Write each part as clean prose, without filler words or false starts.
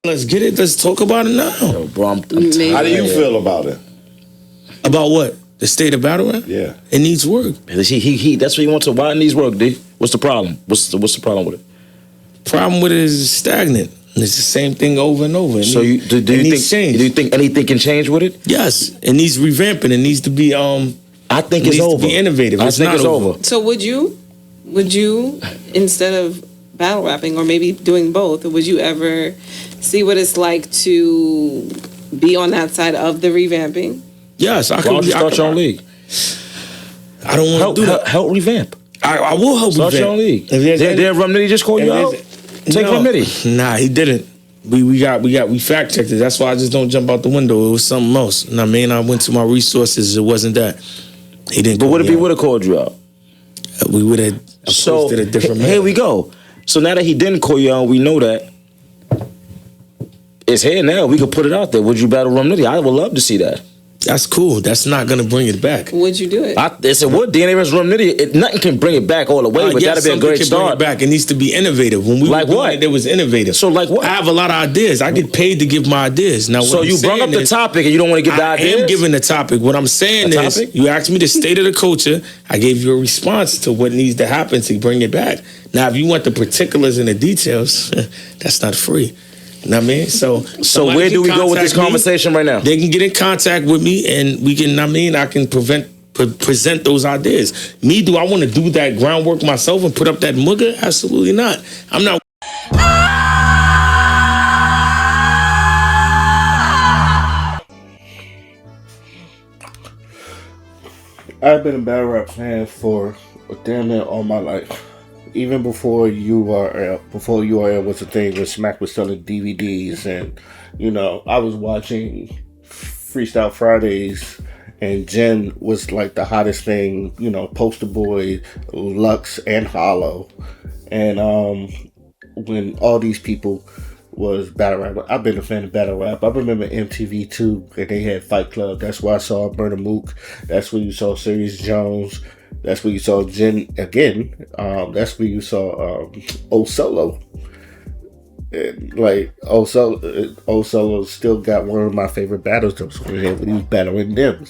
Let's get it. Let's talk about it now. Yo, bro, I'm How do you feel about it? About what? The state of battle rap? Yeah. It needs work. He that's what he wants to. Why it needs work, D? What's the problem? What's the problem with it? Problem with it is it's stagnant. It's the same thing over and over. So do you think anything can change with it? Yes. It needs revamping. It needs to be I think it's over. To be innovative. I think it's over. So would you instead of battle rapping or maybe doing both, would you ever see what it's like to be on that side of the revamping? Yes, I Why could. don't you start your own league? I don't want to do that. Help revamp. I will help Start revamp. your own league. Did Rum Nitty just call you out? Take Rum Nitty. Nah, he didn't. We fact checked it. That's why I just don't jump out the window. It was something else. And I mean, I went to my resources. It wasn't that. He didn't. But what if he would have called you out? We would have approached it a different manner. Here we go. So now that he didn't call you out, we know that it's here now. We could put it out there. Would you battle Rum Nitty? I would love to see that. That's cool. That's not gonna bring it back. Would you do it? I said, what? DNA vs. Rum Nitty. Nothing can bring it back all the way, but that'd be a great start. Bring it back. It needs to be innovative. When we like were doing what? It was innovative. So like what? I have a lot of ideas. I get paid to give my ideas. Now, so you brought up the topic and you don't want to give the ideas? I am giving the topic. What I'm saying is, you asked me the state of the culture. I gave you a response to what needs to happen to bring it back. Now, if you want the particulars and the details, that's not free. You know what I mean? So where do we go with this conversation right now? They can get in contact with me and we can, I can present those ideas. Me, do I want to do that groundwork myself and put up that mugger? Absolutely not. I'm not. I've been a battle rap fan for damn near all my life. Even before URL was a thing, when Smack was selling DVDs, and I was watching Freestyle Fridays, and Jen was like the hottest thing. Poster Boy, Lux, and Hollow, and when all these people was battle rap, I've been a fan of battle rap. I remember MTV too, and they had Fight Club. That's where I saw Murder Mook. That's where you saw Serious Jones. That's where you saw Jen again. That's where you saw Old Solo. And like Old Solo still got one of my favorite battles when he was battling them.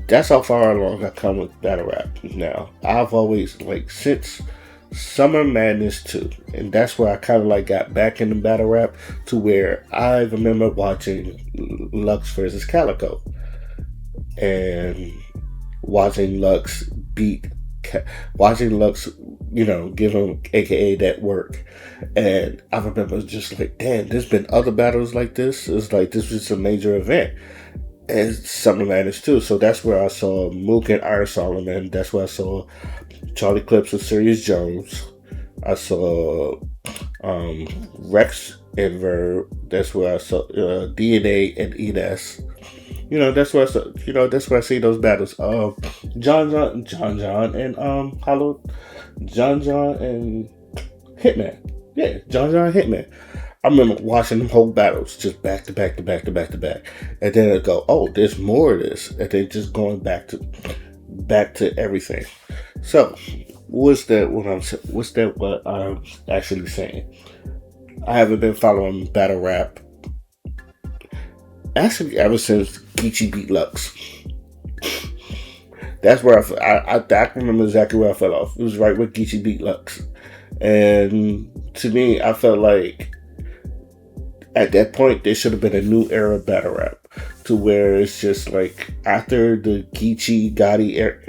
That's how far along I come with battle rap now. I've always since Summer Madness 2, and that's where I kind of got back into battle rap, to where I remember watching Lux versus Calico and watching Lux give him AKA that work. And I remember just damn, there's been other battles like this. It's this was a major event. And Summer Madness too. So that's where I saw Mook and Iron Solomon. That's where I saw Charlie Clips with Serious Jones. I saw Rex and Verb. That's where I saw DNA and Enes. That's where I saw, that's where I see those battles. John and Hollow, John and Hitman. Yeah, John and Hitman. I remember watching them whole battles just back to back to back to back to back, and then I go, oh, there's more of this, and then just going back to everything. So, what's that? What I'm actually saying? I haven't been following battle rap actually ever since Geechee beat Lux. That's where I can remember exactly where I fell off. It was right when Geechee beat Lux, and to me, I felt like at that point there should have been a new era of battle rap, to where it's just after the Geechee Gotti era,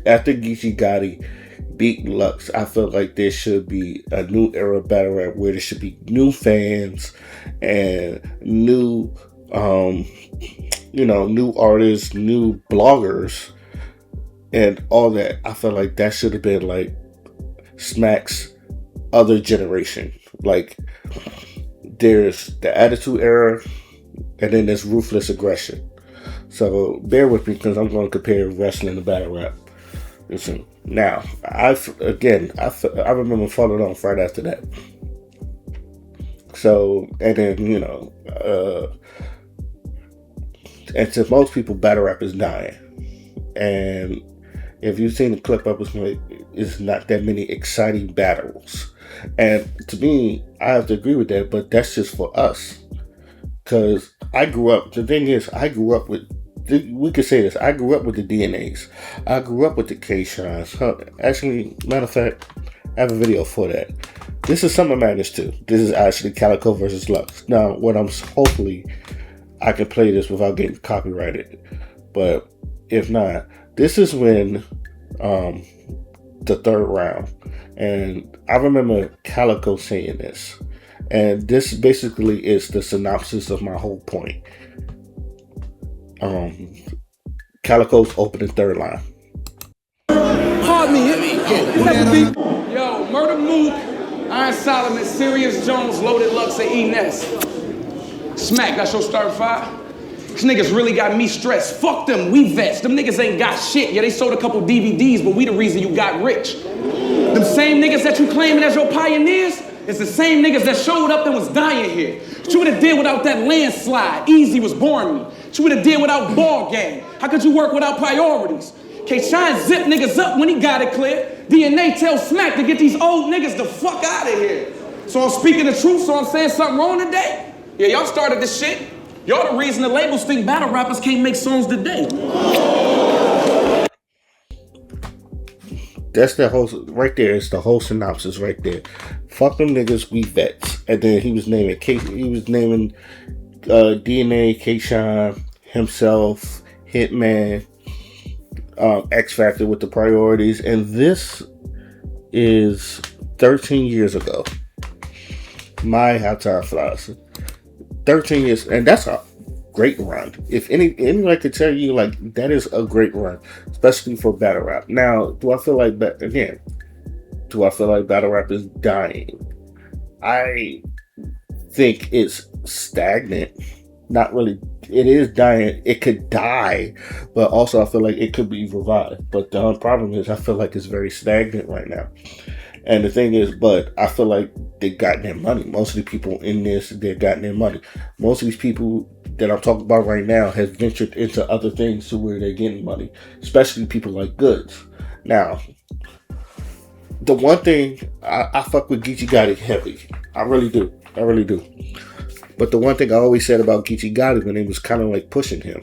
after Geechee Gotti beat Lux, I felt like there should be a new era of battle rap where there should be new fans and new new artists, new bloggers, and all that. I felt like that should have been Smack's other generation. There's the Attitude Era, and then there's Ruthless Aggression. So bear with me, because I'm going to compare wrestling to battle rap. Listen, now I remember falling off right after that. So, and then and to most people, battle rap is dying. And if you've seen the clip I was is not that many exciting battles. And to me, I have to agree with that, but that's just for us. Because the thing is, we could say this, I grew up with the DNAs. I grew up with the K-Shines. Actually, matter of fact, I have a video for that. This is Summer Madness 2. This is actually Calicoe versus Lux. Now, hopefully, I can play this without getting copyrighted. But if not, this is when the third round. And I remember Calicoe saying this. And this basically is the synopsis of my whole point. Calicoe's opening third line. Pardon me. Yo, Murder Mook, Iron Solomon, Sirius Jones, Loaded Lux, and E-Ness. Smack, that's your starting five? These niggas really got me stressed. Fuck them, we vets. Them niggas ain't got shit. Yeah, they sold a couple DVDs, but we the reason you got rich. Them same niggas that you claiming as your pioneers, it's the same niggas that showed up and was dying here. What you would have did without that landslide? Easy was born me. What you would have did without ball game? How could you work without priorities? K-Shine zip niggas up when he got it clear. DNA tell Smack to get these old niggas the fuck out of here. So I'm speaking the truth, so I'm saying something wrong today? Yeah, y'all started this shit. Y'all the reason the labels think battle rappers can't make songs today. That's the whole, right there. It's the whole synopsis right there. Fuck them niggas, we vets. And then he was naming DNA, K-Shine, himself, Hitman, X Factor with the priorities. And this is 13 years ago. My how time flies. 13 years, and that's a great run. If anybody could tell you, like, that is a great run, especially for battle rap. Now, do I feel like battle rap is dying? I think it's stagnant. Not really. It is dying. It could die, but also I feel like it could be revived. But the problem is, I feel like it's very stagnant right now. And the thing is, but I feel like they got their money. Most of the people in this, they're gotten their money. Most of these people that I'm talking about right now has ventured into other things to where they're getting money, especially people like Goods. Now, the one thing, I fuck with Geechee Gotti heavy. I really do. But the one thing I always said about Geechee Gotti when they was kind of like pushing him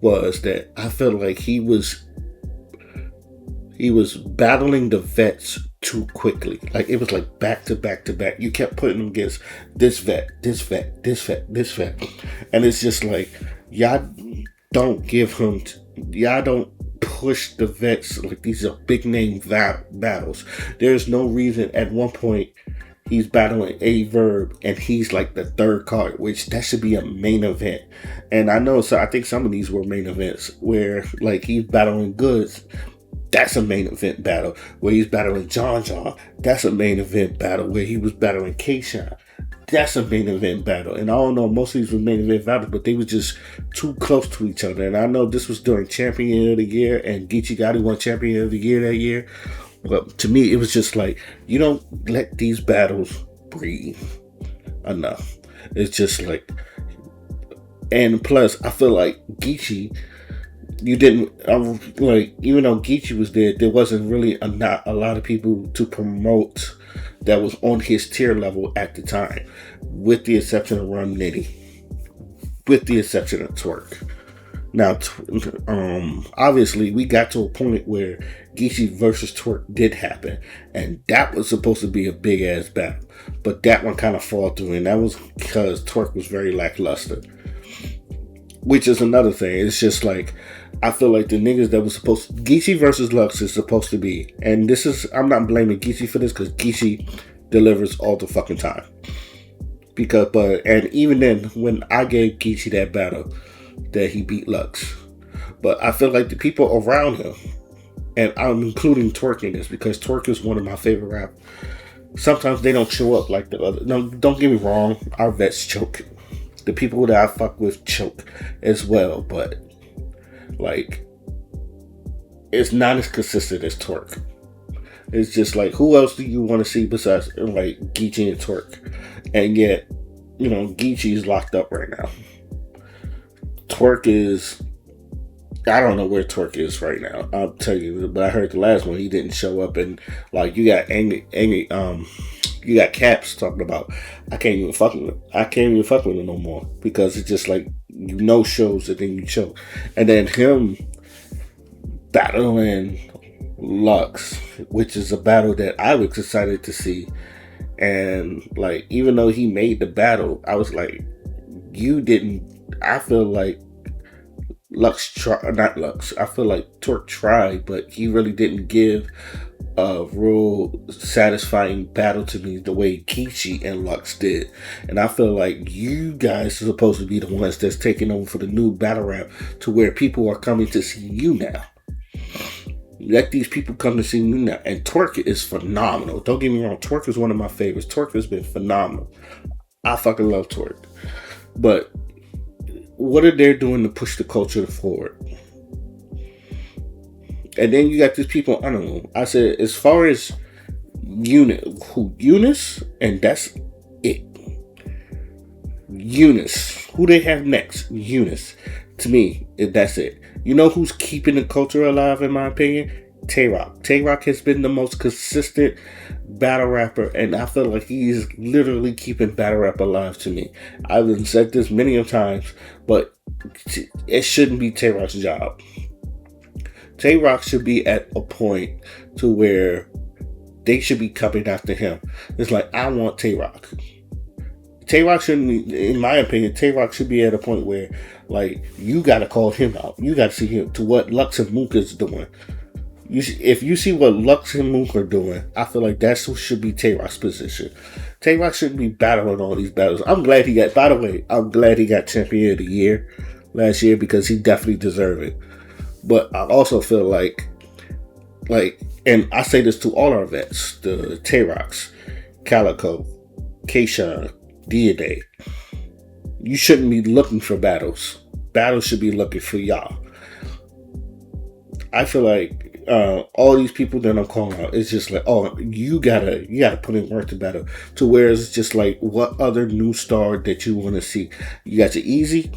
was that I felt like he was battling the vets too quickly. Like, it was like back to back to back. You kept putting them against this vet. And it's just like, y'all don't push the vets like these are big name battles. There's no reason. At one point, he's battling A-Verb and he's like the third card, which that should be a main event. And I know, so I think some of these were main events where like he's battling Goods. That's a main event battle. Where he's battling John, that's a main event battle. Where he was battling K-Shine, that's a main event battle. And I don't know, most of these were main event battles, but they were just too close to each other. And I know this was during Champion of the Year, and Geechee Gotti won Champion of the Year that year. But to me, it was just like, you don't let these battles breathe enough. It's just like, and plus, I feel like Geechee, you didn't, like, even though Geechee was there wasn't really not a lot of people to promote that was on his tier level at the time, with the exception of Rum Nitty, with the exception of Twork. Now, obviously, we got to a point where Geechee versus Twork did happen, and that was supposed to be a big ass battle, but that one kind of fall through, and that was because Twork was very lackluster. Which is another thing. It's just like, I feel like the niggas that was supposed to, Geechee versus Lux is supposed to be, and this is, I'm not blaming Geechee for this because Geechee delivers all the fucking time. And even then, when I gave Geechee that battle, that he beat Lux, but I feel like the people around him, and I'm including Twork in this because Twork is one of my favorite rappers. Sometimes they don't show up like the other. No, don't get me wrong, our vets choke. The people that I fuck with choke as well, but like, it's not as consistent as Twork. It's just like, who else do you want to see besides like Geechee and Twork? And yet, Geechee is locked up right now. Twork is I don't know where Twerk is right now. I'll tell you, but I heard the last one he didn't show up, and like you got angry, you got Caps talking about I can't even fuck with him no more because it's just like shows and then you choke, and then him battling Lux, which is a battle that I was excited to see, and like even though he made the battle, I was like, you didn't. I feel like I feel like Twerk tried, but he really didn't give a real satisfying battle to me the way Kishi and Lux did. And I feel like you guys are supposed to be the ones that's taking over for the new battle rap to where people are coming to see you now. Let these people come to see you now. And Twerk is phenomenal. Don't get me wrong. Twerk is one of my favorites. Twerk has been phenomenal. I fucking love Twerk. But what are they doing to push the culture forward? And then you got these people, I don't know. I said, as far as Eunice, and that's it. Eunice. Who they have next? Eunice. To me, that's it. You know who's keeping the culture alive, in my opinion? Tay Roc. Tay Roc has been the most consistent battle rapper, and I feel like he's literally keeping battle rap alive to me. I've said this many times, but it shouldn't be Tay Roc's job. Tay Roc should be at a point to where they should be coming after him. It's like, I want Tay Roc. Tay Roc shouldn't be, in my opinion, Tay Roc should be at a point where, like, you got to call him out. You got to see him to what Lux and Mook is doing. If you see what Lux and Mook are doing, I feel like that's who should be Tay Roc's position. Tay Roc shouldn't be battling all these battles. I'm glad he got Champion of the Year last year because he definitely deserved it. But I also feel like, and I say this to all our vets, the Tay Rocs, Calico, K-Shine, Diade, you shouldn't be looking for battles. Battles should be looking for y'all. I feel like all these people that I'm calling out, it's just like, oh, you gotta put in work to battle. To where it's just like, what other new star that you want to see? You got your Easy.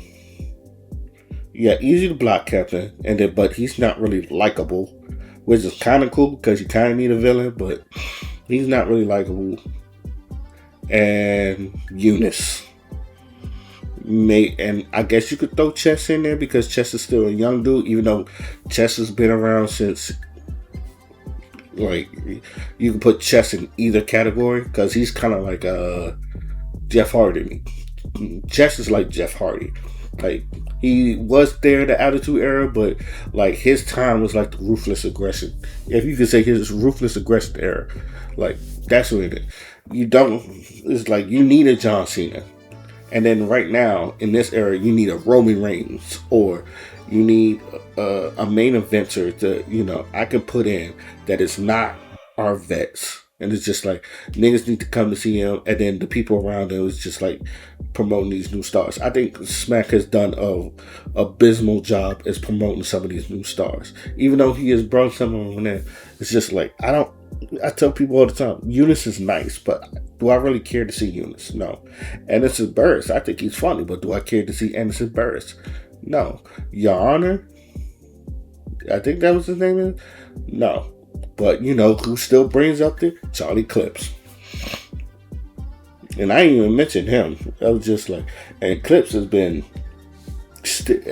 You got Easy the block captain, and then but he's not really likable, which is kind of cool because you kind of need a villain, but he's not really likable. And Eunice. And I guess you could throw Chess in there because Chess is still a young dude, even though Chess has been around since, like, you can put Chess in either category because he's kind of like Jeff Hardy. Chess is like Jeff Hardy. Like, he was there the Attitude Era, but like his time was like the Ruthless Aggression. If you could say his Ruthless Aggression era, like that's what it is. It's like you need a John Cena. And then right now, in this era, you need a Roman Reigns, or you need a main eventer to, I can put in that is not our vets. And it's just like, niggas need to come to see him, and then the people around him is just like promoting these new stars. I think Smack has done a abysmal job as promoting some of these new stars. Even though he has brought some of them in, it's just like, I tell people all the time, Eunice is nice, but do I really care to see Eunice? No. Anderson Burris, I think he's funny, but do I care to see Anderson Burris? No. Your Honor, I think that was his name. No. But who still brings up there? Charlie Clips. And I didn't even mention him. I was just like, and Clips has been punching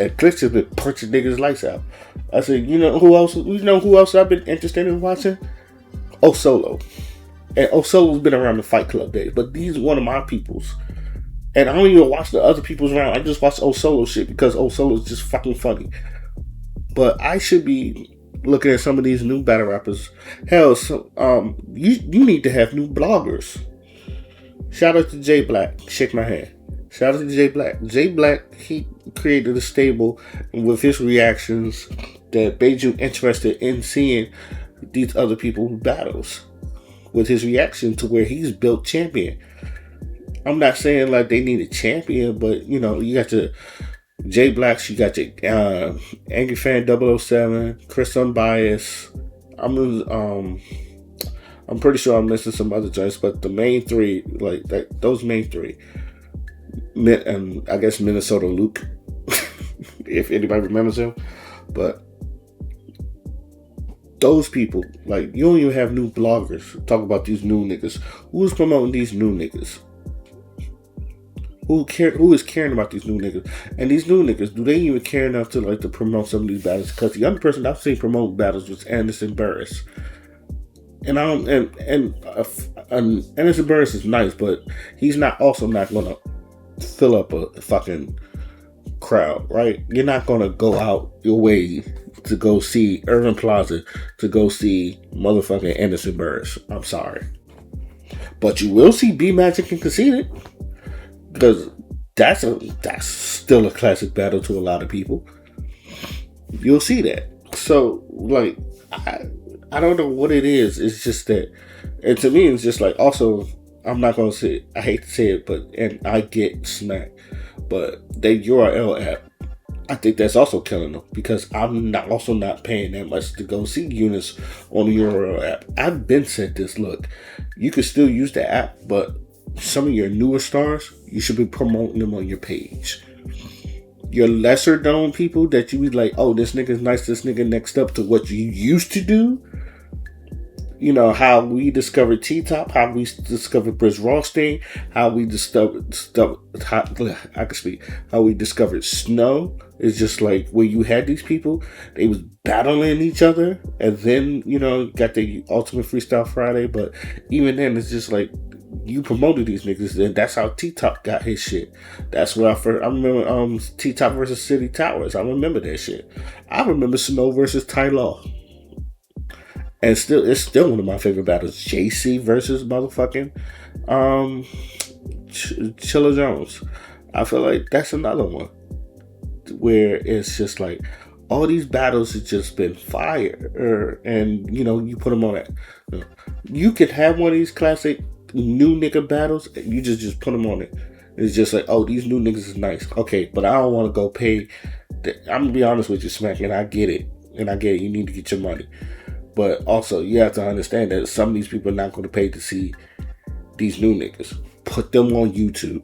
niggas' lights out. I said, who else I've been interested in watching? Osolo. And Osolo's been around the Fight Club days, but he's one of my peoples. And I don't even watch the other people's around. I just watch Osolo shit because Osolo's just fucking funny. But I should be looking at some of these new battle rappers. Hell, you need to have new bloggers. Shout out to Jay Black. Shake my hand. Shout out to Jay Black. Jay Black, he created a stable with his reactions that made you interested in seeing these other people's battles. With his reaction to where he's built champion. I'm not saying like they need a champion, but you got your Jay Blacks, you got your Angry Fan 007, Chris Unbiased. I'm pretty sure I'm missing some other joints, but the main three, like those main three, and I guess Minnesota Luke, if anybody remembers him. But those people, like, you don't even have new bloggers talk about these new niggas. Who's promoting these new niggas? Who is caring about these new niggas? And these new niggas, do they even care enough to like to promote some of these battles? Because the other person I've seen promote battles was Anderson Burris. And Anderson Burris is nice, but he's also not gonna fill up a fucking crowd, right? You're not gonna go out your way to go see Irving Plaza, to go see motherfucking Anderson Burris. I'm sorry. But you will see B Magic and Conceited. Because that's still a classic battle to a lot of people. You'll see that. So, like, I don't know what it is. It's just that, and to me, it's just like, also, I'm not going to say, I hate to say it, and I get smacked, but that URL app, I think that's also killing them, because I'm also not paying that much to go see units on the URL app. I've been said this, look, you can still use the app, but some of your newer stars, you should be promoting them on your page. Your lesser known people that you be like, oh, this nigga's nice, this nigga next up to what you used to do. You know, how we discovered T-Top, how we discovered Briz Rothstein, how we discovered Snow. It's just like where you had these people, they was battling each other, and then, you know, got the Ultimate Freestyle Friday, but even then, it's just like, you promoted these niggas, and that's how T-Top got his shit. That's where I remember T-Top versus City Towers. I remember that shit. I remember Snow versus Ty Law. And it's still one of my favorite battles. JC versus motherfucking Chilla Jones. I feel like that's another one where it's just like all these battles have just been fire, and you know, you put them on that. You could have one of these classic new nigga battles, and you just put them on it. It's just like, oh, these new niggas is nice. Okay, but I don't want to go pay. I'm gonna be honest with you, Smack, and I get it. You need to get your money. But also, you have to understand that some of these people are not going to pay to see these new niggas. Put them on YouTube.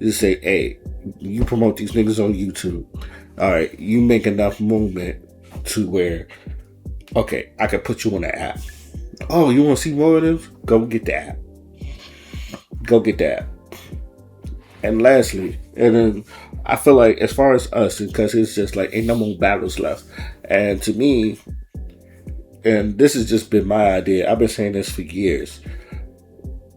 Just say, hey, you promote these niggas on YouTube. All right, you make enough movement to where, okay, I can put you on the app. Oh, you want to see more of them? Go get the app. Go get the app. And lastly, and then I feel like as far as us, because it's just like ain't no more battles left. And to me, and this has just been my idea, I've been saying this for years.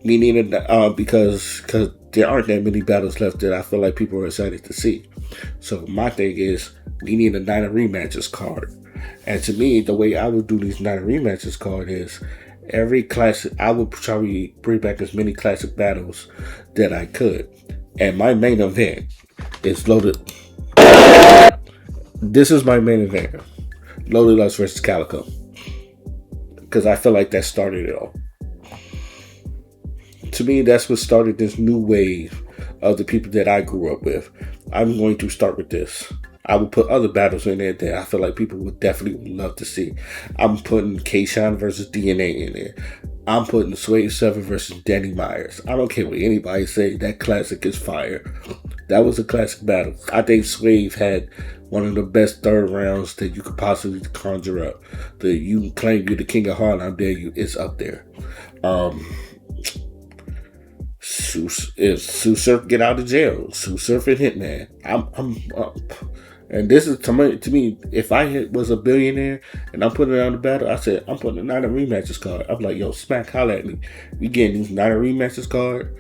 Meaning, because there aren't that many battles left that I feel like people are excited to see. So my thing is, we need a Night of Rematches card. And to me, the way I would do these Night of Rematches card is every classic, I would try to bring back as many classic battles that I could. And my main event is Loaded. This is my main event. Loaded Lux versus Calico. Because I feel like that started it all. To me, that's what started this new wave of the people that I grew up with. I'm going to start with this. I will put other battles in there that I feel like people would definitely love to see. I'm putting K-Shine versus DNA in there. I'm putting Suede 7 versus Danny Myers. I don't care what anybody say. That classic is fire. That was a classic battle. I think Suede had one of the best third rounds that you could possibly conjure up. That you claim you're the king of Harlem, dare you? It's up there. If Sue Surf get out of jail, Sue Surf and Hitman. And this is to me, if I was a billionaire and I'm putting it on the battle, I said I'm putting a Night of Rematches card. I'm like, yo, Smack, holla at me. We getting these Night of Rematches card.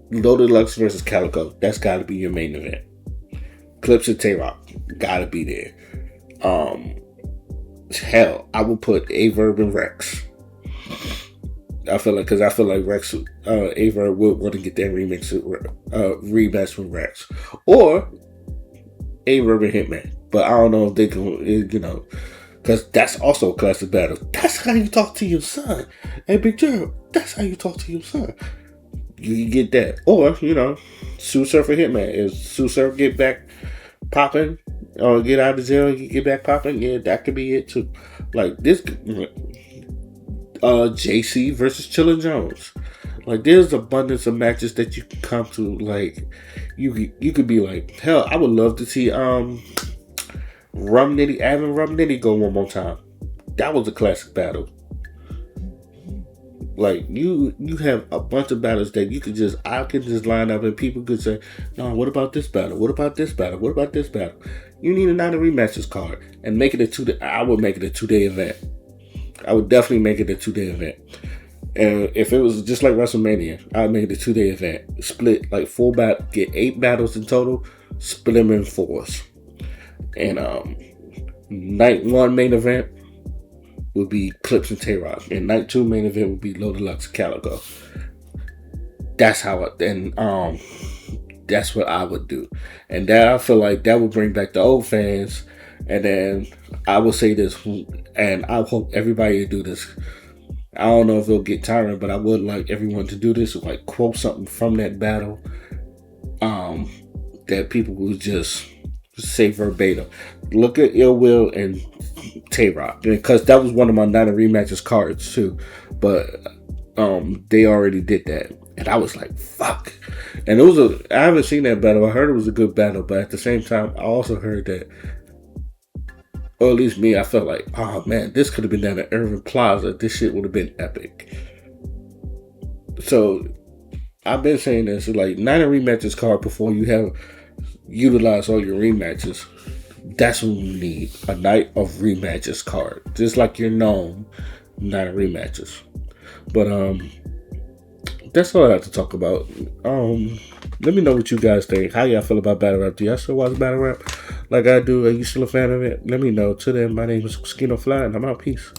Loaded Lux versus Calico. That's got to be your main event. Clips of Tay-Rock, gotta be there. Hell, I will put Averb and Rex. I feel like Rex, Averb will want to get that rematch with Rex, or Averb and Hitman. But I don't know if they can, you know, because that's also a classic battle. That's how you talk to your son. Hey, Big Gerald, that's how you talk to your son. You can get that, or you know, Sue Surf and Hitman. If Sue Surf get back popping, or get out of jail, you get back popping. Yeah, that could be it too. Like this. JC versus Chilla Jones. Like, there's abundance of matches that you can come to. Like, you could be like, hell, I would love to see Rum Nitty, having Rum Nitty go one more time. That was a classic battle. Like you have a bunch of battles that I could just line up and people could say, no, what about this battle? What about this battle? What about this battle? You need a Night of Rematches card and make it a 2-day. I would make it a 2-day event. I would definitely make it a 2-day event. And if it was just like WrestleMania, I'd make it a 2-day event. Split like 4 battles, get 8 battles in total, split them in 4s. And night 1 main event would be Clips and Tay-Rock, and night 2 main event would be Loaded Lux Calico. That's how that's what I would do. And that, I feel like that would bring back the old fans. And then I will say this, and I hope everybody to do this. I don't know if it'll get tiring, but I would like everyone to do this, like quote something from that battle that people would just say verbatim. Look at Ill Will and Tay-Rock, because that was one of my Night of Rematches cards too, but they already did that, and I was like, fuck. And I haven't seen that battle. I heard it was a good battle, but at the same time, I also heard that, or at least me, I felt like, oh man, this could have been down at Irving Plaza. This shit would have been epic. So I've been saying this, like, Night of Rematches card before you have utilized all your rematches. That's what you need, a Night of Rematches card, just like your known Night of Rematches. But that's all I have to talk about. Let me know what you guys think. How y'all feel about battle rap? Do y'all still watch battle rap like I do? Are you still a fan of it? Let me know. Till then, my name is Skino Fly, and I'm out. Peace.